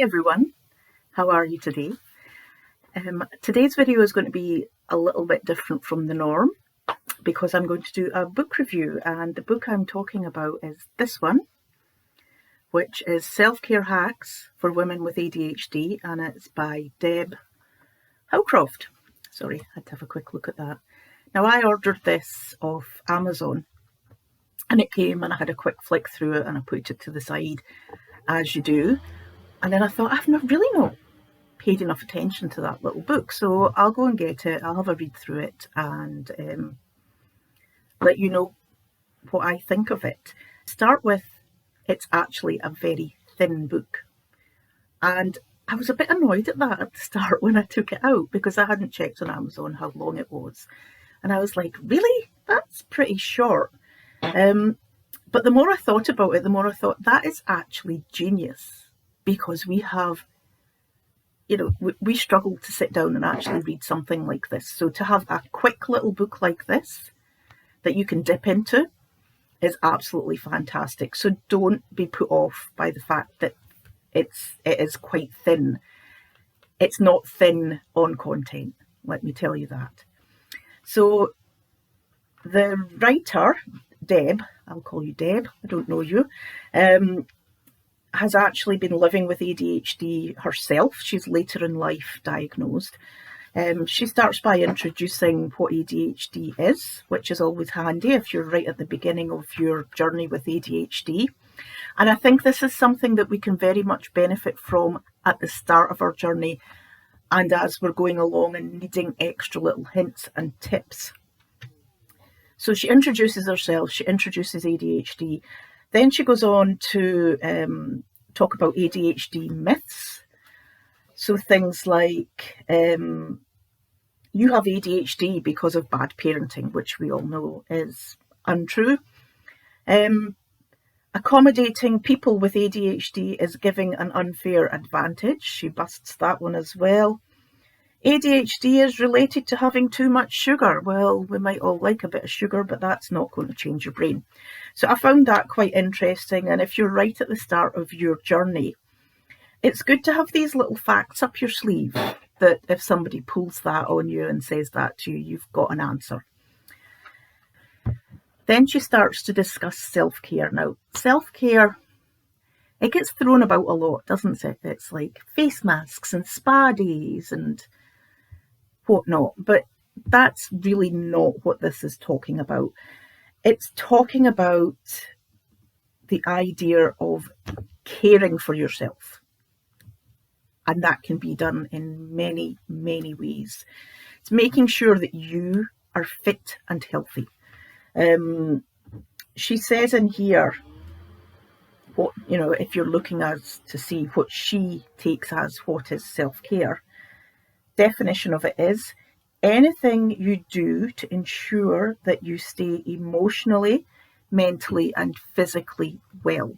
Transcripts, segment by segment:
everyone, how are you today? Today's video is going to be a little bit different from the norm because I'm going to do a book review, and the book I'm talking about is this one, which is Self-Care Hacks for Women with ADHD, and it's by Deb Howcroft. Sorry, I had to have a quick look at that. Now, I ordered this off Amazon and it came and I had a quick flick through it and I put it to the side, as you do. And then I thought, I've not paid enough attention to that little book, so I'll go and get it, I'll have a read through it and let you know what I think of it. Start with, it's actually a very thin book. And I was a bit annoyed at that at the start when I took it out because I hadn't checked on Amazon how long it was. And I was like, really? That's pretty short. But the more I thought about it, the more I thought that is actually genius, because we have, we struggle to sit down and actually read something like this. So to have a quick little book like this that you can dip into is absolutely fantastic. So don't be put off by the fact that it is quite thin. It's not thin on content, let me tell you that. So the writer, Deb, I'll call you Deb, I don't know you, has actually been living with ADHD herself. She's later in life diagnosed. She starts by introducing what ADHD is, which is always handy if you're right at the beginning of your journey with ADHD. And I think this is something that we can very much benefit from at the start of our journey and as we're going along and needing extra little hints and tips. So she introduces herself, she introduces ADHD. Then she goes on to talk about ADHD myths. So things like, you have ADHD because of bad parenting, which we all know is untrue. Accommodating people with ADHD is giving an unfair advantage. She busts that one as well. ADHD is related to having too much sugar. Well, we might all like a bit of sugar, but that's not going to change your brain. So I found that quite interesting. And if you're right at the start of your journey, it's good to have these little facts up your sleeve that if somebody pulls that on you and says that to you, you've got an answer. Then she starts to discuss self-care. Now, self-care, it gets thrown about a lot, doesn't it? It's like face masks and spa days and whatnot, but that's really not what this is talking about. It's talking about the idea of caring for yourself. And that can be done in many, many ways. It's making sure that you are fit and healthy. She says in here, what, if you're looking at to see what she takes as what is self-care, definition of it is anything you do to ensure that you stay emotionally, mentally and physically well.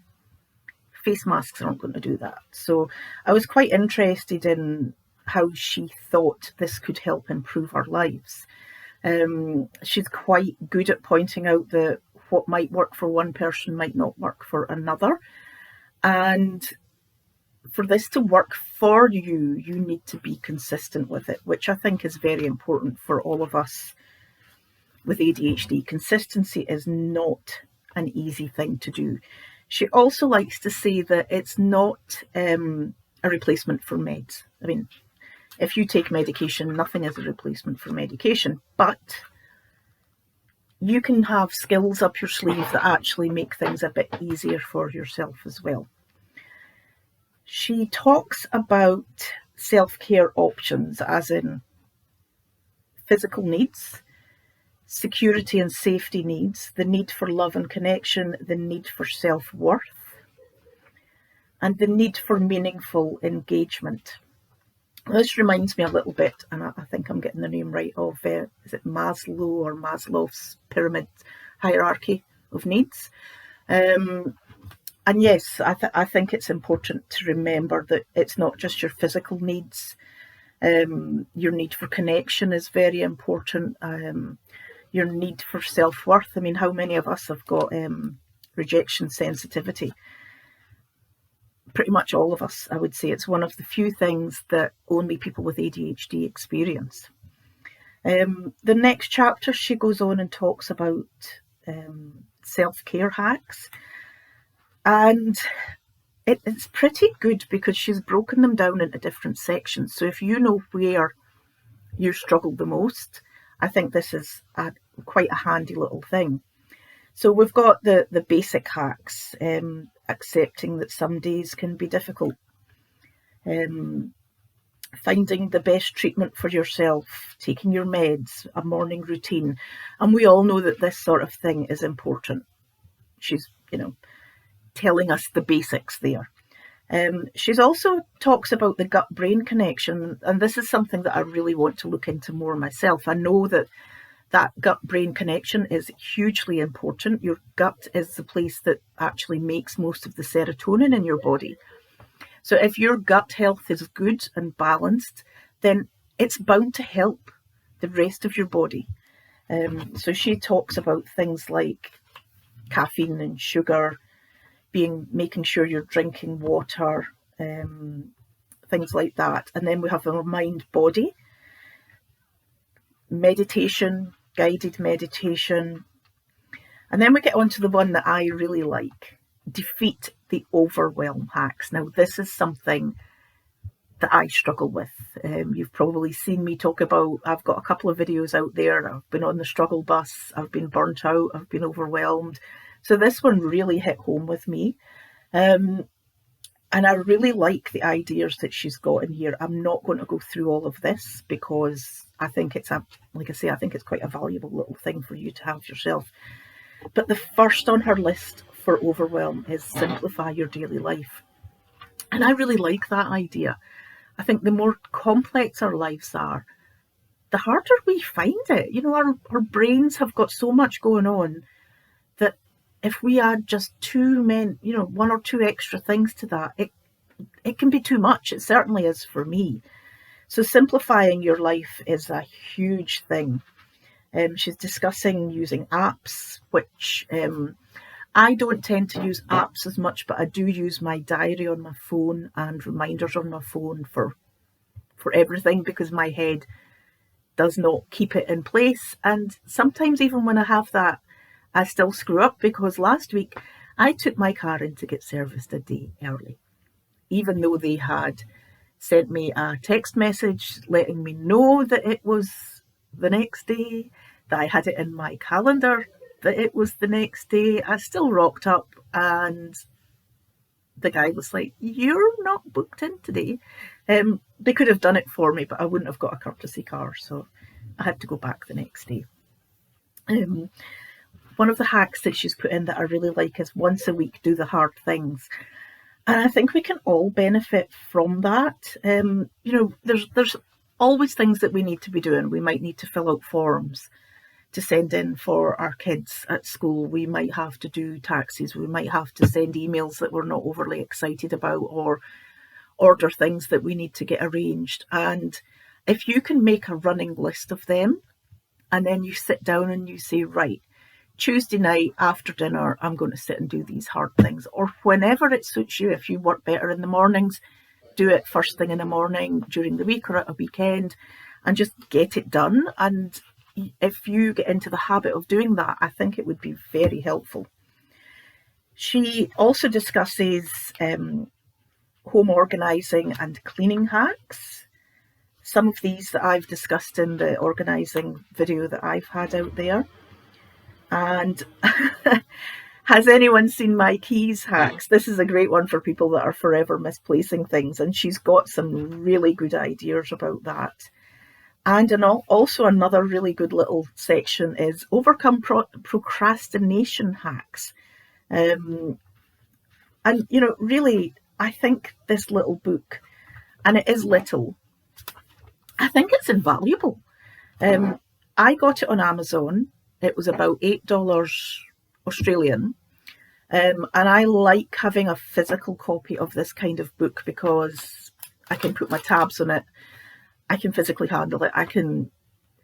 Face masks aren't going to do that. So I was quite interested in how she thought this could help improve our lives. She's quite good at pointing out that what might work for one person might not work for another. And for this to work for you, you need to be consistent with it, which I think is very important for all of us with ADHD. Consistency is not an easy thing to do. She also likes to say that it's not a replacement for meds. I mean, if you take medication, nothing is a replacement for medication, but you can have skills up your sleeve that actually make things a bit easier for yourself as well. She talks about self-care options, as in physical needs, security and safety needs, the need for love and connection, the need for self-worth, and the need for meaningful engagement. This reminds me a little bit, and I think I'm getting the name right, of, is it Maslow or Maslow's pyramid hierarchy of needs? And yes, I think it's important to remember that it's not just your physical needs. Your need for connection is very important. Your need for self-worth. I mean, how many of us have got rejection sensitivity? pretty much all of us, I would say. It's one of the few things that only people with ADHD experience. The next chapter, she goes on and talks about self-care hacks. And it's pretty good because she's broken them down into different sections. So if you know where you struggle the most, I think this is quite a handy little thing. So we've got the basic hacks, accepting that some days can be difficult, finding the best treatment for yourself, taking your meds, a morning routine. And we all know that this sort of thing is important. She's, telling us the basics there. She's also talks about the gut-brain connection, and this is something that I really want to look into more myself. I know that gut-brain connection is hugely important. Your gut is the place that actually makes most of the serotonin in your body. So if your gut health is good and balanced, then it's bound to help the rest of your body. So she talks about things like caffeine and sugar, making sure you're drinking water, things like that. And then we have our mind body, meditation, guided meditation. And then we get on to the one that I really like, defeat the overwhelm hacks. Now, this is something that I struggle with. You've probably seen me talk about, I've got a couple of videos out there. I've been on the struggle bus, I've been burnt out, I've been overwhelmed. So this one really hit home with me. And I really like the ideas that she's got in here. I'm not going to go through all of this because I think it's I think it's quite a valuable little thing for you to have yourself. But the first on her list for overwhelm is simplify your daily life. And I really like that idea. I think the more complex our lives are, the harder we find it. Our brains have got so much going on that if we add just one or two extra things to that, it can be too much. It certainly is for me. So simplifying your life is a huge thing. She's discussing using apps, which I don't tend to use apps as much, but I do use my diary on my phone and reminders on my phone for everything because my head does not keep it in place. And sometimes even when I have that, I still screw up because last week I took my car in to get serviced a day early, even though they had sent me a text message letting me know that it was the next day, that I had it in my calendar that it was the next day. I still rocked up and the guy was like, "You're not booked in today." They could have done it for me, but I wouldn't have got a courtesy car, so I had to go back the next day. One of the hacks that she's put in that I really like is once a week, do the hard things. And I think we can all benefit from that. There's always things that we need to be doing. We might need to fill out forms to send in for our kids at school. We might have to do taxis. We might have to send emails that we're not overly excited about or order things that we need to get arranged. And if you can make a running list of them and then you sit down and you say, right, Tuesday night after dinner, I'm going to sit and do these hard things. Or whenever it suits you, if you work better in the mornings, do it first thing in the morning during the week or at a weekend and just get it done. And if you get into the habit of doing that, I think it would be very helpful. She also discusses home organising and cleaning hacks. Some of these that I've discussed in the organising video that I've had out there. And has anyone seen my keys hacks? This is a great one for people that are forever misplacing things. And she's got some really good ideas about that. And also another really good little section is overcome procrastination hacks. And, really, I think this little book, and it is little, I think it's invaluable. I got it on Amazon. It was about $8 Australian. And I like having a physical copy of this kind of book because I can put my tabs on it. I can physically handle it. I can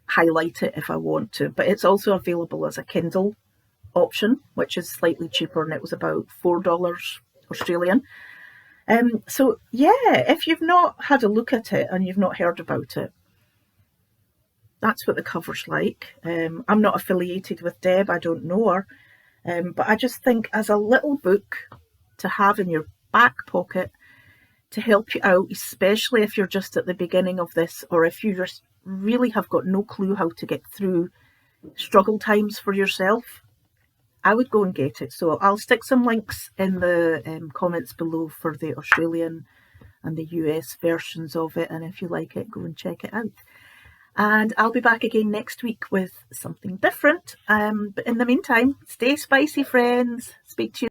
highlight it if I want to. But it's also available as a Kindle option, which is slightly cheaper, and it was about $4 Australian. So yeah, if you've not had a look at it and you've not heard about it, that's what the cover's like. I'm not affiliated with Deb, I don't know her, but I just think as a little book to have in your back pocket to help you out, especially if you're just at the beginning of this, or if you just really have got no clue how to get through struggle times for yourself, I would go and get it. So I'll stick some links in the comments below for the Australian and the US versions of it, and if you like it, go and check it out. And I'll be back again next week with something different. But in the meantime, stay spicy, friends. Speak to you